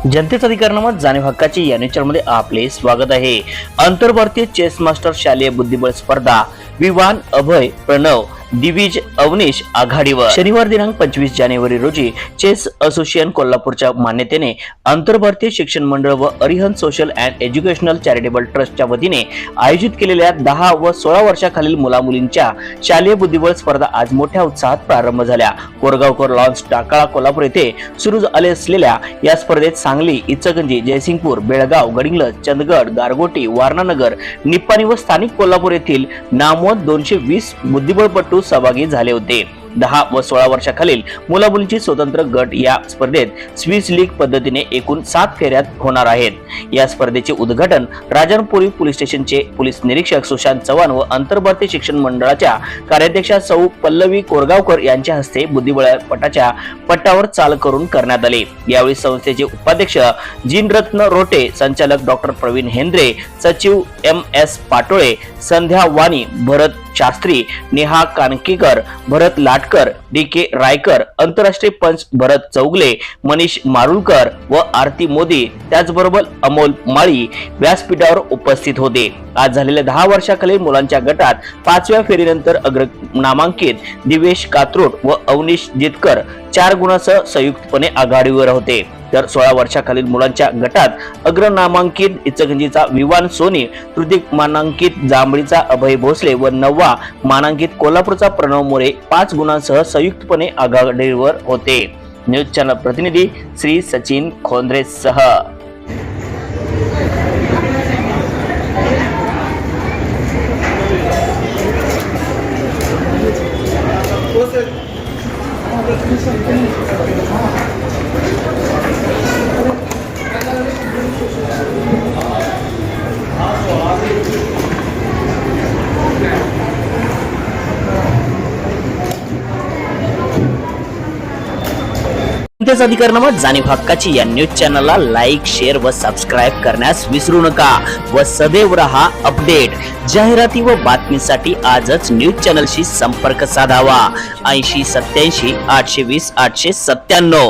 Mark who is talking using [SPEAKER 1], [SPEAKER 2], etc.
[SPEAKER 1] जनतेचा अधिकारनामा जाणीव हक्काची या न्यूजमध्ये आपले स्वागत आहे। आंतरभारतीय चेस मास्टर शालेय बुद्धिबळ स्पर्धा विवान अभय प्रणव दिविज अवनीश आघाडीवर। शनिवार दिनांक 25 जानेवारी रोजी चेस असोसिएशन कोल्हापूरच्या मान्यतेने आंतरभारतीय शिक्षण मंडळ व Arihant social and educational charitable ट्रस्टच्या वतीने आयोजित केलेल्या 10 व 16 वर्षाखालील मुलामुलींच्या शालेय बुद्धिबळ स्पर्धा आज मोठ्या उत्साहात प्रारंभ झाल्या। कोरगावकर लॉन्स टाकळा कोल्हापूर येथे सुरू झाले असलेल्या या स्पर्धेत सांगली, इचलकरंजी, जयसिंगपूर, बेळगाव, गडिंग्लज, चंदगड, गारगोटी, वारणानगर, निप्पाणी व स्थानिक कोल्हापूर येथील नामवंत 220 बुद्धिबळपटू सहभागी झाले होते। 10 व 16 वर्षाखालील मुलामुलींची स्वतंत्र गट या स्पर्धेत स्विस लीग पद्धतीने एकूण 7 फेऱ्यात होणार आहेत। या स्पर्धेचे उद्घाटन राजापूर पोलीस स्टेशनचे पोलीस निरीक्षक सुशांत चव्हाण व आंतरभारतीय शिक्षण मंडळाच्या कार्याध्यक्षा सौ पल्लवी कोरगावकर यांच्या हस्ते बुद्धिबळपटाच्या पट्टावर चाल करून करण्यात आले। यावेळी संस्थेचे उपाध्यक्ष जिनरत्न रोटे, संचालक डॉक्टर प्रवीण हेंद्रे, सचिव MS पाटोळे, संध्या वाणी, भरत शास्त्री, नेहा कानकीकर, भरत लाटकर, DK रायकर, आंतरराष्ट्रीय पंच भरत चौगले, मनीष मारुलकर व आरती मोदी त्याचबरोबर अमोल माळी व्यासपीठावर उपस्थित होते। आज झालेल्या 10 वर्षाखालील मुलांच्या गटात 5व्या फेरीनंतर अग्र नामांकित दिवेश कात्रोट व अवनीश जितकर 4 गुणांसह संयुक्तपणे आघाडीवर होते, तर 16 वर्षाखालील मुलांच्या गटात अग्र नामांकित इचलकरंजीचा विवान सोनी, तृतीय मानांकित जांभळीचा अभय भोसले व 9वा मानांकित कोल्हापूरचा प्रणव मोरे 5 गुणांसह संयुक्तपणे आघाडीवर होते। न्यूज चॅनल प्रतिनिधी श्री सचिन खोंद्रे सह। जनतेचा अधिकारनामा जाणीव हक्काची या न्यूज चॅनलला लाईक, शेअर व सबस्क्राईब करण्यास विसरू नका व सदैव रहा अपडेट। जाहिराती व बातमीसाठी आजच न्यूज चॅनलशी संपर्क साधावा। 80 87 820 897।